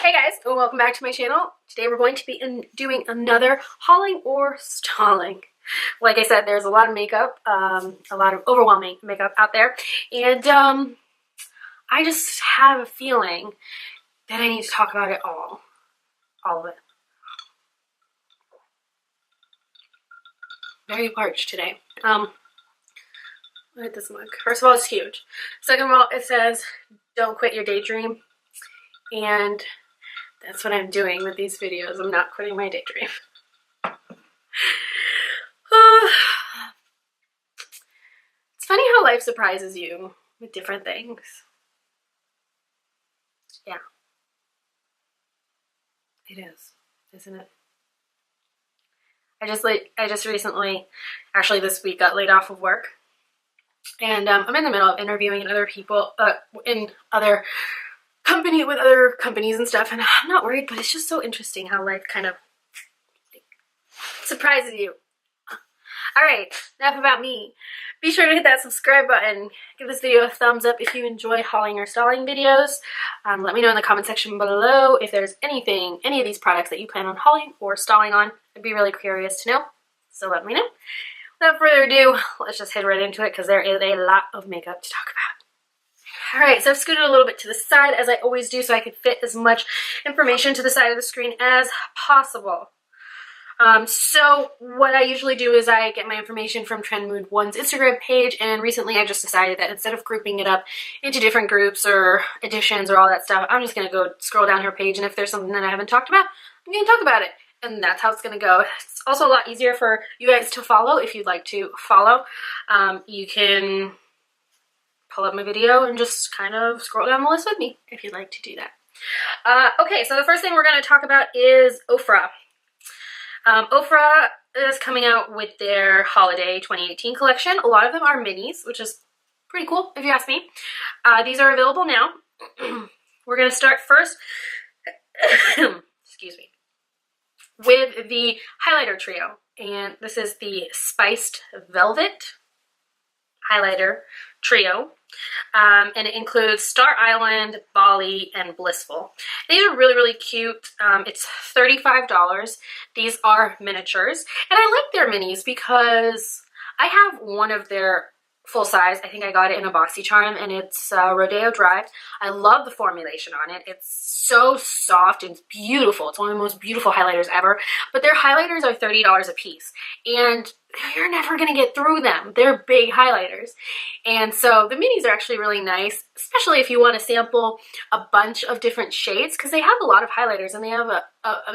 Hey guys, and welcome back to my channel. Today we're going to be doing another hauling or stalling. Like I said, there's a lot of makeup, a lot of overwhelming makeup out there, and I just have a feeling that I need to talk about it all of it. Very parched today. Look at this mug. First of all, it's huge. Second of all, it says, "Don't quit your daydream," and that's what I'm doing with these videos. I'm not quitting my daydream. It's funny how life surprises you with different things. Yeah. It is, isn't it? I just recently, actually this week, got laid off of work. And I'm in the middle of interviewing other people, with other companies and stuff, and I'm not worried, but it's just so interesting how life kind of surprises you. Alright, enough about me. Be sure to hit that subscribe button. Give this video a thumbs up if you enjoy hauling or stalling videos. Let me know in the comment section below if there's any of these products that you plan on hauling or stalling on. I'd be really curious to know, so let me know. Without further ado, let's just head right into it because there is a lot of makeup to talk about. Alright, so I've scooted a little bit to the side as I always do so I could fit as much information to the side of the screen as possible. So what I usually do is I get my information from Trend Mood 1's Instagram page, and recently I just decided that instead of grouping it up into different groups or editions or all that stuff, I'm just going to go scroll down her page, and if there's something that I haven't talked about, I'm going to talk about it. And that's how it's going to go. It's also a lot easier for you guys to follow if you'd like to follow. You can pull up my video and just kind of scroll down the list with me if you'd like to do that. Okay, so the first thing we're going to talk about is Ofra. Ofra is coming out with their Holiday 2018 collection. A lot of them are minis, which is pretty cool if you ask me. These are available now. We're going to start first, excuse me, with the highlighter trio. And this is the Spiced Velvet highlighter trio. And it includes Star Island, Bali, and Blissful. These are really, really cute. It's $35. These are miniatures. And I like their minis because I have one of their full size. I think I got it in a BoxyCharm, and it's Rodeo Drive. I love the formulation on it. It's so soft and beautiful. It's one of the most beautiful highlighters ever. But their highlighters are $30 a piece, and you're never going to get through them. They're big highlighters. And so the minis are actually really nice, especially if you want to sample a bunch of different shades, because they have a lot of highlighters, and they have a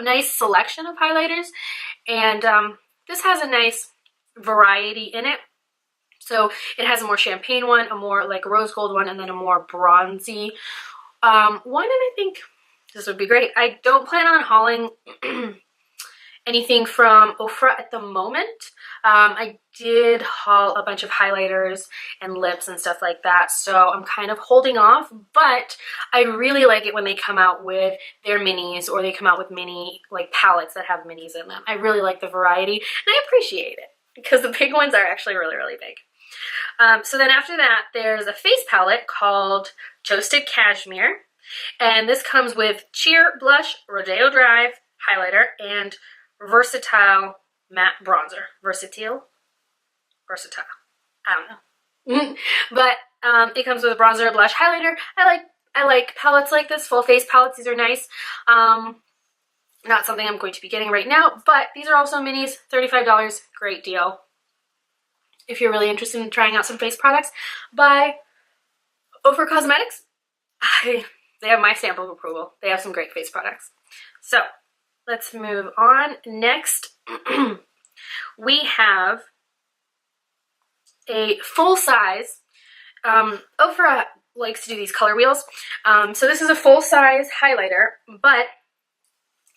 nice selection of highlighters. And this has a nice variety in it. So it has a more champagne one, a more like rose gold one, and then a more bronzy one. And I think this would be great. I don't plan on hauling anything from Ofra at the moment. I did haul a bunch of highlighters and lips and stuff like that, so I'm kind of holding off, but I really like it when they come out with their minis, or they come out with mini like palettes that have minis in them. I really like the variety, and I appreciate it because the big ones are actually really, really big. So then after that, there's a face palette called Toasted Cashmere, and this comes with Cheer Blush, Rodeo Drive highlighter, and Versatile matte bronzer. Versatile? I don't know. But it comes with a bronzer, blush, highlighter. I like palettes like this, full face palettes. These are nice. Not something I'm going to be getting right now, but these are also minis, $35, great deal. If you're really interested in trying out some face products by Ofra Cosmetics, they have my stamp of approval. They have some great face products. So let's move on. Next, we have a full size. Ofra likes to do these color wheels. So this is a full size highlighter, but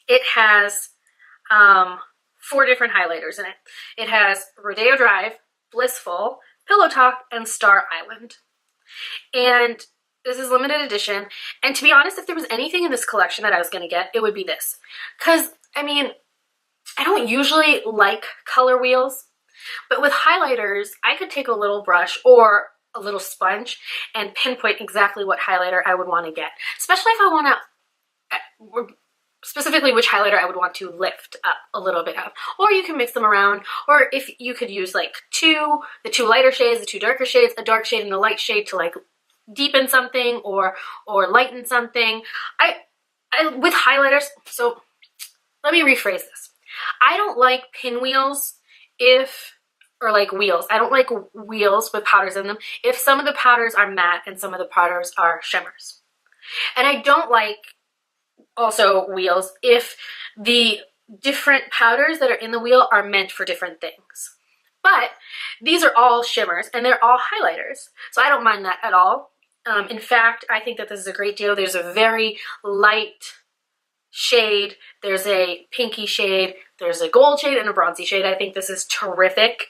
it has 4 different highlighters in it. It has Rodeo Drive, Blissful, Pillow Talk, and Star Island. And this is limited edition. And to be honest, if there was anything in this collection that I was going to get, it would be this. Because, I mean, I don't usually like color wheels, but with highlighters, I could take a little brush or a little sponge and pinpoint exactly what highlighter I would want to get. Especially if I want to specifically which highlighter I would want to lift up a little bit of. Or you can mix them around, or if you could use like the two lighter shades, the two darker shades, a dark shade and a light shade to like deepen something or lighten something. I with highlighters, so let me rephrase this. I don't like pinwheels or like wheels. I don't like wheels with powders in them if some of the powders are matte and some of the powders are shimmers. And I don't like also wheels if the different powders that are in the wheel are meant for different things. But these are all shimmers and they're all highlighters, so I don't mind that at all. In fact, I think that this is a great deal. There's a very light shade, there's a pinky shade, there's a gold shade, and a bronzy shade. I think this is terrific.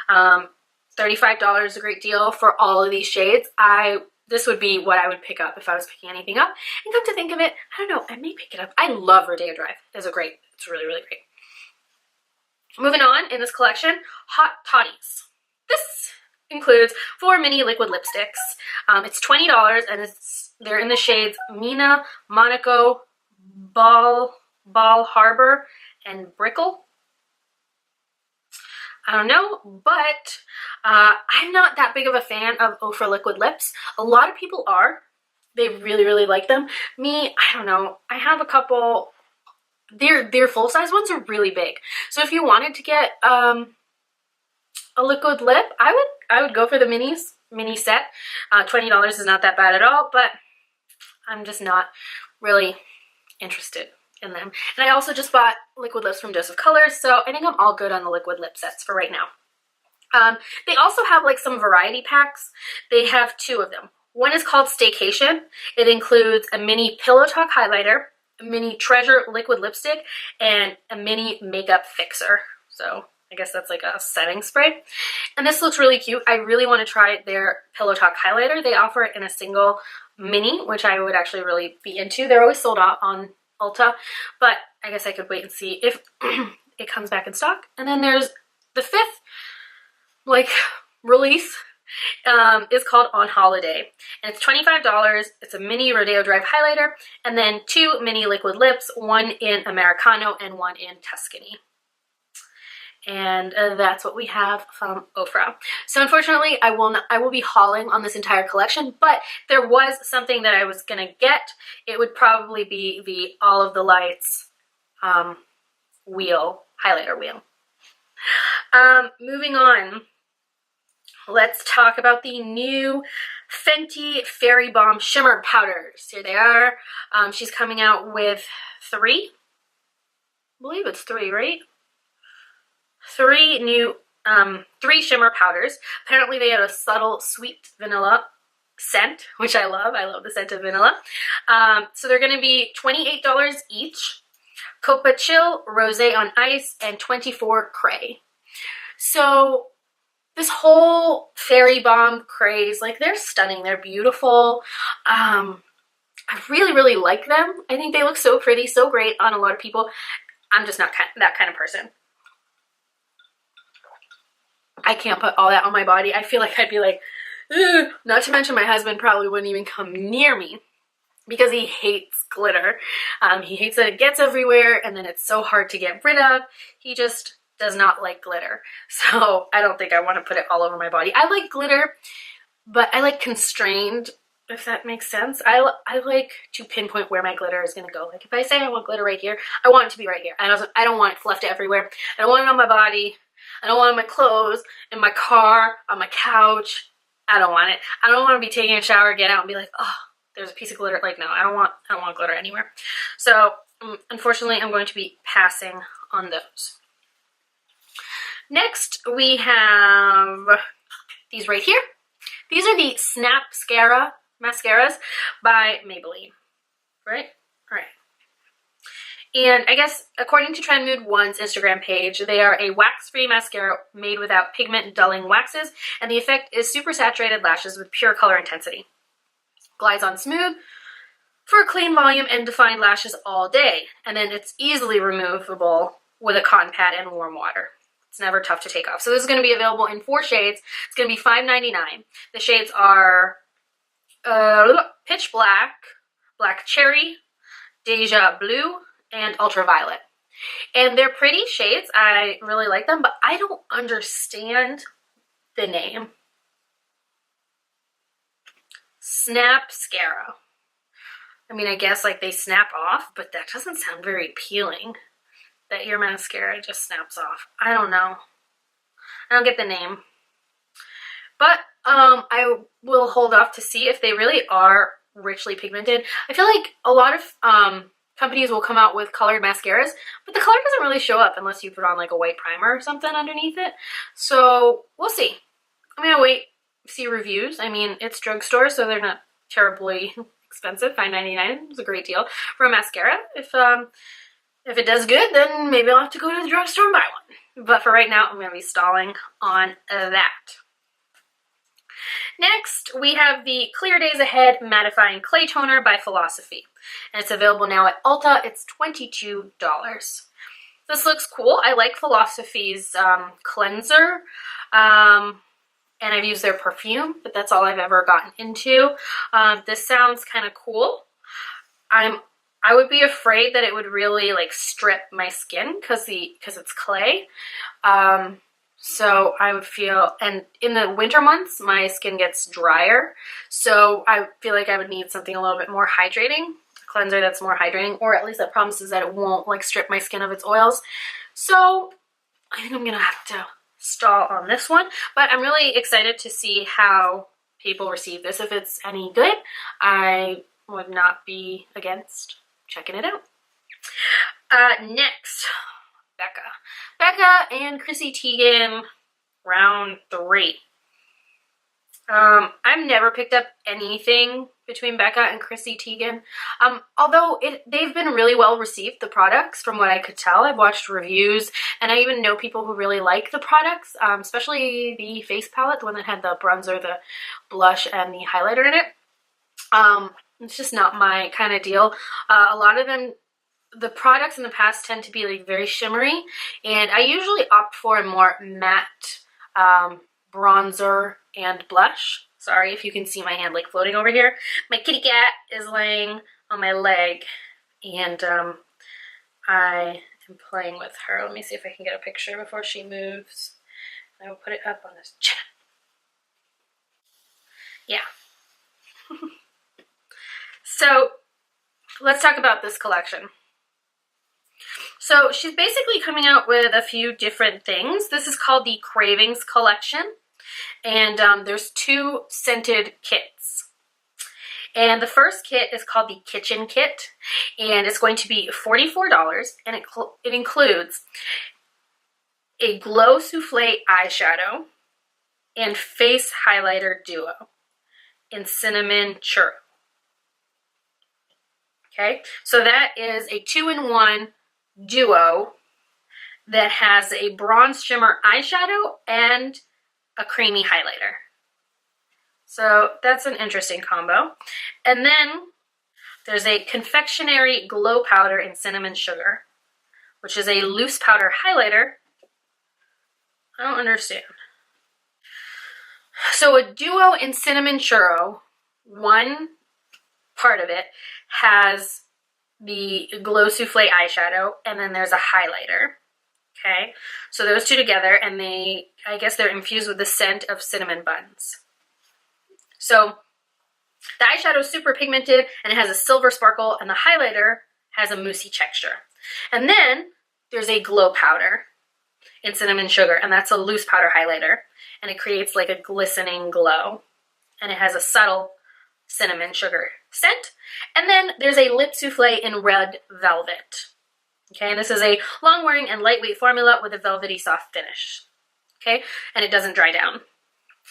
$35 is a great deal for all of these shades. This would be what I would pick up if I was picking anything up. And come to think of it, I don't know, I may pick it up. I love Rosé Drive. It's really, really great. Moving on in this collection, Hot Toddies. This includes 4 mini liquid lipsticks. It's $20 and they're in the shades Mina, Monaco, Ball Harbor, and Brickle. I don't know, but I'm not that big of a fan of Ofra liquid lips. A lot of people are. They really, really like them. Me, I don't know. I have a couple. Their full-size ones are really big. So if you wanted to get a liquid lip, I would go for the mini set. $20 is not that bad at all, but I'm just not really interested in them. And I also just bought liquid lips from Dose of Colors, so I think I'm all good on the liquid lip sets for right now. They also have like some variety packs. They have 2 of them. One is called Staycation. It includes a mini Pillow Talk highlighter, a mini Treasure liquid lipstick, and a mini makeup fixer. So I guess that's like a setting spray. And this looks really cute. I really want to try their Pillow Talk highlighter. They offer it in a single mini, which I would actually really be into. They're always sold out on Ulta, but I guess I could wait and see if it comes back in stock. And then there's the 5th like release is called On Holiday, and it's $25. It's a mini Rodeo Drive highlighter and then 2 mini liquid lips, one in Americano and one in Tuscany. And that's what we have from Ofra. So unfortunately, I will be hauling on this entire collection, but there was something that I was gonna get. It would probably be the All of the Lights highlighter wheel. Moving on, let's talk about the new Fenty Fairy Bomb Shimmer Powders. Here they are. She's coming out with 3. I believe it's 3, right? 3 new 3 shimmer powders. Apparently they had a subtle sweet vanilla scent, which I love. I love the scent of vanilla. So they're going to be $28 each. Coppa Chill, Rosé on Ice, and 24 Cray. So this whole Fairy Bomb craze, like, they're stunning. They're beautiful. I really, really like them. I think they look so pretty, so great on a lot of people. I'm just not that kind of person. I can't put all that on my body. I feel like I'd be like, ugh. Not to mention my husband probably wouldn't even come near me because he hates glitter. He hates that it gets everywhere and then it's so hard to get rid of. He just does not like glitter. So I don't think I want to put it all over my body. I like glitter, but I like constrained, if that makes sense. I like to pinpoint where my glitter is going to go. Like if I say I want glitter right here, I want it to be right here. I don't want it fluffed everywhere. I don't want it on my body. I don't want it on my clothes, in my car, on my couch. I don't want it. I don't want to be taking a shower, get out and be like, oh, there's a piece of glitter. Like, no, I don't want glitter anywhere. So unfortunately, I'm going to be passing on those. Next, we have these right here. These are the Snapscara mascaras by Maybelline, right? All right. And I guess according to Trend Mood 1's Instagram page, they are a wax-free mascara made without pigment dulling waxes, and the effect is super saturated lashes with pure color intensity. Glides on smooth for a clean volume and defined lashes all day, and then it's easily removable with a cotton pad and warm water. It's never tough to take off. So this is going to be available in 4 shades. It's going to be $5.99. The shades are Pitch Black, Black Cherry, Deja Blue, and Ultraviolet. And they're pretty shades. I really like them, but I don't understand the name. Snapscara. I mean, I guess like they snap off, but that doesn't sound very appealing. That your mascara just snaps off. I don't know. I don't get the name. But I will hold off to see if they really are richly pigmented. I feel like a lot of companies will come out with colored mascaras, but the color doesn't really show up unless you put on like a white primer or something underneath it. So we'll see. I'm gonna wait, see reviews. I mean, it's drugstore, so they're not terribly expensive. $5.99 is a great deal for a mascara. If it does good, then maybe I'll have to go to the drugstore and buy one. But for right now, I'm gonna be stalling on that. Next, we have the Clear Days Ahead Mattifying Clay Toner by Philosophy. And it's available now at Ulta. It's $22. This looks cool. I like Philosophy's cleanser. And I've used their perfume, but that's all I've ever gotten into. This sounds kind of cool. I would be afraid that it would really like strip my skin because it's clay. So I would feel, and in the winter months, my skin gets drier. So I feel like I would need something a little bit more hydrating, a cleanser that's more hydrating, or at least that promises that it won't like strip my skin of its oils. So I think I'm gonna have to stall on this one, but I'm really excited to see how people receive this. If it's any good, I would not be against checking it out. Next, Becca and Chrissy Teigan, round 3. I've never picked up anything between Becca and Chrissy Teigan. Although they've been really well received, the products, from what I could tell. I've watched reviews, and I even know people who really like the products, especially the face palette, the one that had the bronzer, the blush, and the highlighter in it. It's just not my kind of deal. A lot of them, the products in the past tend to be like very shimmery, and I usually opt for a more matte bronzer and blush. Sorry if you can see my hand like floating over here. My kitty cat is laying on my leg, and I am playing with her. Let me see if I can get a picture before she moves. I will put it up on this chat. Yeah. So let's talk about this collection. So she's basically coming out with a few different things. This is called the Cravings Collection, and there's 2 scented kits. And the first kit is called the Kitchen Kit, and it's going to be $44, and it includes a Glow Souffle eyeshadow and face highlighter duo in Cinnamon Churro. Okay, so that is a 2-in-1 duo that has a bronze shimmer eyeshadow and a creamy highlighter. So that's an interesting combo. And then there's a confectionery glow powder in cinnamon sugar, which is a loose powder highlighter. I don't understand. So a duo in cinnamon churro, one part of it has the Glow Souffle eyeshadow, and then there's a highlighter. Okay, so those 2 together, and I guess they're infused with the scent of cinnamon buns. So the eyeshadow is super pigmented, and it has a silver sparkle, and the highlighter has a moussey texture. And then there's a glow powder in cinnamon sugar, and that's a loose powder highlighter, and it creates like a glistening glow, and it has a subtle cinnamon sugar scent. And then there's a lip souffle in red velvet. Okay, and this is a long-wearing and lightweight formula with a velvety soft finish. Okay, and it doesn't dry down.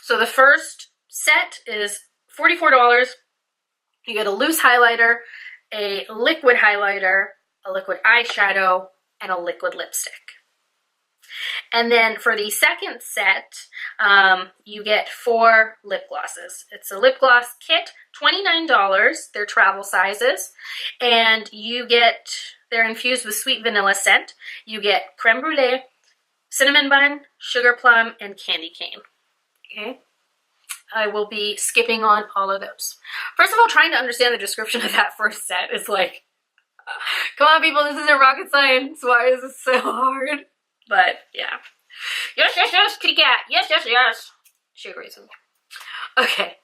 So the first set is $44. You get a loose highlighter, a liquid eyeshadow, and a liquid lipstick. And then for the second set, you get 4 lip glosses. It's a lip gloss kit, $29. They're travel sizes, and they're infused with sweet vanilla scent. You get creme brulee, cinnamon bun, sugar plum, and candy cane. Okay, I will be skipping on all of those. First of all, trying to understand the description of that first set is like Come on, people, this isn't rocket science. Why is this so hard? But yeah. Yes, yes, yes, kitty cat. Yes, yes, yes. She agrees with me. Okay.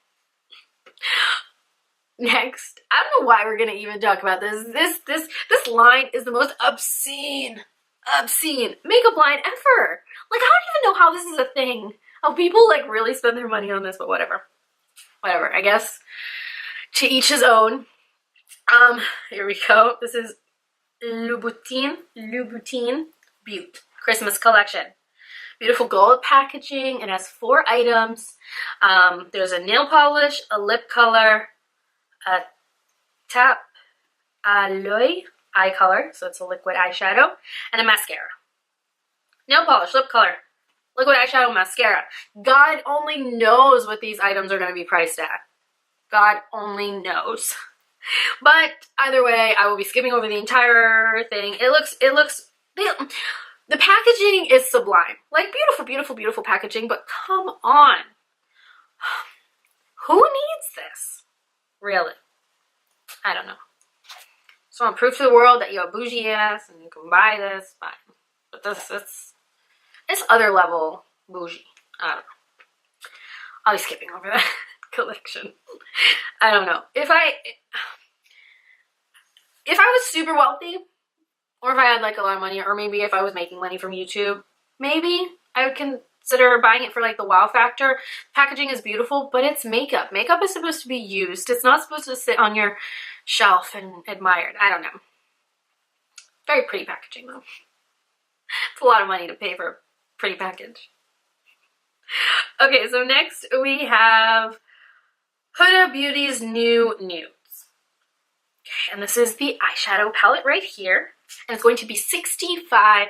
Next, I don't know why we're gonna even talk about this. This line is the most obscene makeup line ever. Like, I don't even know how this is a thing. How people like really spend their money on this, but whatever. Whatever, I guess. To each his own. Here we go. This is Louboutin Butte Christmas Collection. Beautiful gold packaging. It has 4 items. There's a nail polish, a lip color, a tap à l'œil eye color, so it's a liquid eyeshadow, and a mascara. Nail polish, lip color, liquid eyeshadow, mascara. God only knows what these items are going to be priced at. God only knows. But either way, I will be skipping over the entire thing. The packaging is sublime. Like, beautiful, beautiful, beautiful packaging, but come on. Who needs this? Really? I don't know. So I want proof to the world that you have bougie ass and you can buy this, fine. But it's other level bougie. I don't know. I'll be skipping over that collection. I don't know. If I was super wealthy, or if I had like a lot of money, or maybe if I was making money from YouTube, maybe I would consider buying it for like the wow factor. Packaging is beautiful, but it's makeup. Makeup is supposed to be used. It's not supposed to sit on your shelf and admired. I don't know. Very pretty packaging though. It's a lot of money to pay for a pretty package. Okay, so next we have Huda Beauty's New Nudes. Okay, and this is the eyeshadow palette right here. And it's going to be $65. I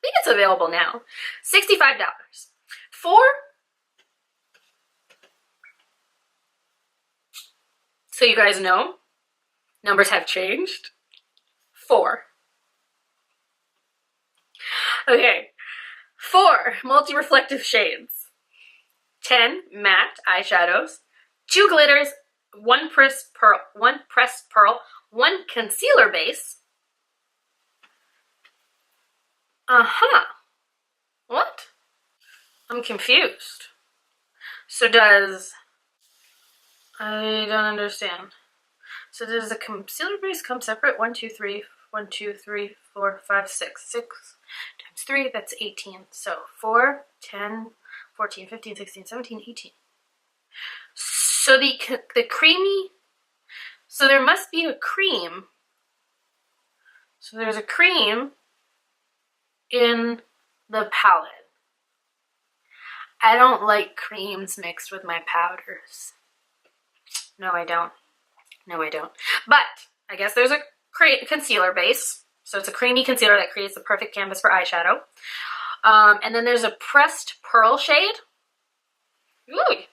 think it's available now. $65. So you guys know, numbers have changed. 4. Okay. 4 multi-reflective shades. 10 matte eyeshadows. 2 glitters. 1 pressed pearl. 1 concealer base. What? I'm confused. So I don't understand. So does the concealer base come separate? 1, 2, 3, 1, 2, 3, 4, 5, 6. 6 times 3, that's 18. So 4, 10, 14, 15, 16, 17, 18. So the creamy, so there must be a cream. So there's a cream in the palette. I don't like creams mixed with my powders. No, I don't. No, I don't. But I guess there's a concealer base. So it's a creamy concealer that creates the perfect canvas for eyeshadow. And then there's a pressed pearl shade. Ooh.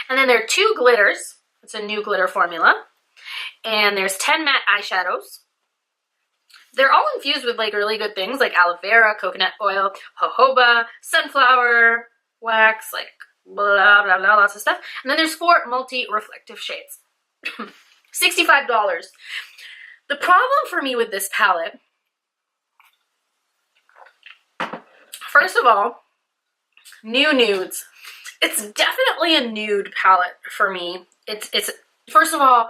And then there are 2 glitters. It's a new glitter formula. And there's 10 matte eyeshadows. They're all infused with like really good things like aloe vera, coconut oil, jojoba, sunflower wax, like blah, blah, blah, lots of stuff. And then there's 4 multi-reflective shades. $65. The problem for me with this palette, first of all, new nudes. It's definitely a nude palette for me. It's first of all,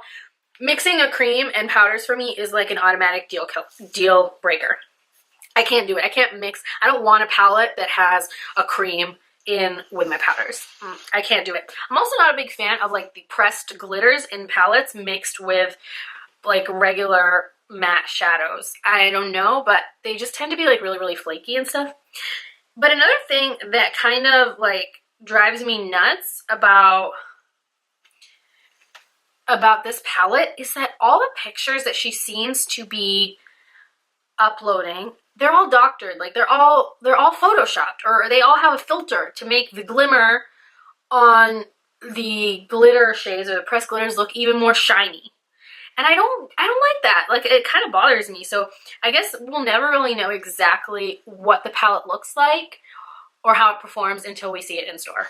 mixing a cream and powders for me is like an automatic deal breaker. I can't do it. I can't mix. I don't want a palette that has a cream in with my powders. I can't do it. I'm also not a big fan of like the pressed glitters in palettes mixed with like regular matte shadows. I don't know, but they just tend to be like really, really flaky and stuff. But another thing that kind of like drives me nuts about this palette is that all the pictures that she seems to be uploading, they're all doctored. Like they're all photoshopped, or they all have a filter to make the glimmer on the glitter shades or the pressed glitters look even more shiny. And I don't like that. Like, it kind of bothers me. So I guess we'll never really know exactly what the palette looks like or how it performs until we see it in store.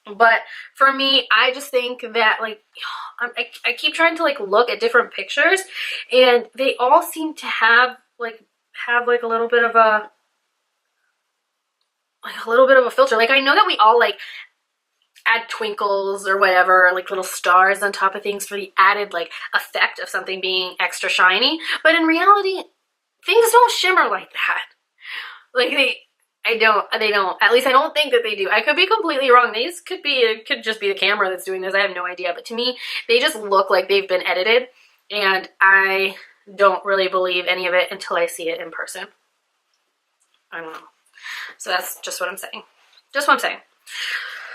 But for me, I just think that like I keep trying to like look at different pictures, and they all seem to have like a little bit of a filter. Like I know that we all like add twinkles or whatever, like little stars on top of things for the added like effect of something being extra shiny, but in reality, things don't shimmer like that. Like they don't. At least I don't think that they do. I could be completely wrong. These could be, it could just be the camera that's doing this. I have no idea. But to me, they just look like they've been edited, and I don't really believe any of it until I see it in person. I don't know. So that's just what I'm saying. Just what I'm saying.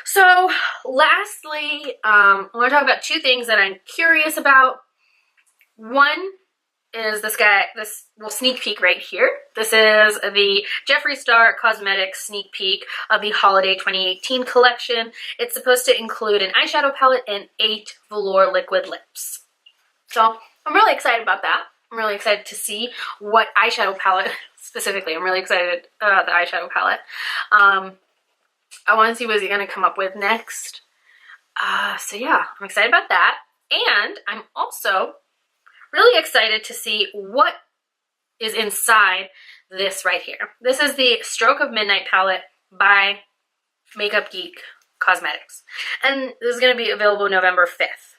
So lastly, I want to talk about two things that I'm curious about. One is this little sneak peek right here. This is the Jeffree Star Cosmetics sneak peek of the Holiday 2018 collection. It's supposed to include an eyeshadow palette and 8 velour liquid lips. So I'm really excited about that. I'm really excited to see what eyeshadow palette, specifically, I'm really excited about the eyeshadow palette. I want to see what he's going to come up with next. So yeah, I'm excited about that. And I'm also really excited to see what is inside this right here. This is the Stroke of Midnight palette by Makeup Geek Cosmetics. And this is going to be available November 5th.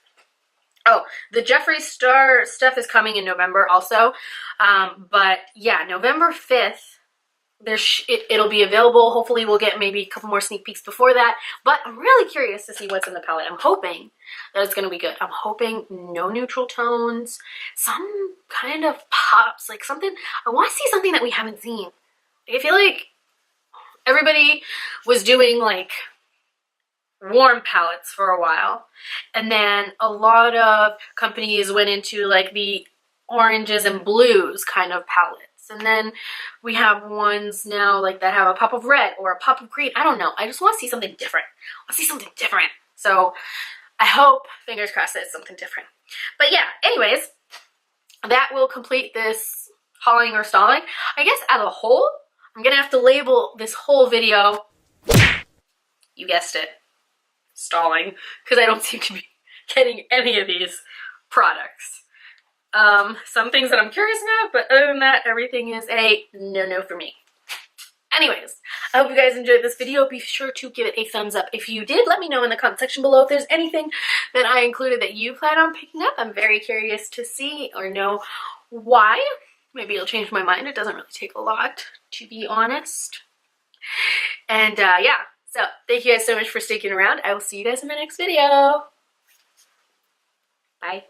Oh, the Jeffree Star stuff is coming in November also. But yeah, November 5th, it'll be available. Hopefully we'll get maybe a couple more sneak peeks before that. But I'm really curious to see what's in the palette. I'm hoping that it's going to be good. I'm hoping no neutral tones, some kind of pops, like something. I want to see something that we haven't seen. I feel like everybody was doing like warm palettes for a while, and then a lot of companies went into like the oranges and blues kind of palettes, and then we have ones now like that have a pop of red or a pop of green. I don't know. I just want to see something different. I want to see something different. So I hope, fingers crossed, that it's something different. But yeah, anyways, that will complete this hauling or stalling. I guess as a whole, I'm gonna have to label this whole video, you guessed it, stalling, because I don't seem to be getting any of these products. Some things that I'm curious about, but other than that, everything is a no-no for me. Anyways, I hope you guys enjoyed this video. Be sure to give it a thumbs up. If you did, let me know in the comment section below if there's anything that I included that you plan on picking up. I'm very curious to see or know why. Maybe it'll change my mind. It doesn't really take a lot, to be honest. And yeah, so thank you guys so much for sticking around. I will see you guys in my next video. Bye.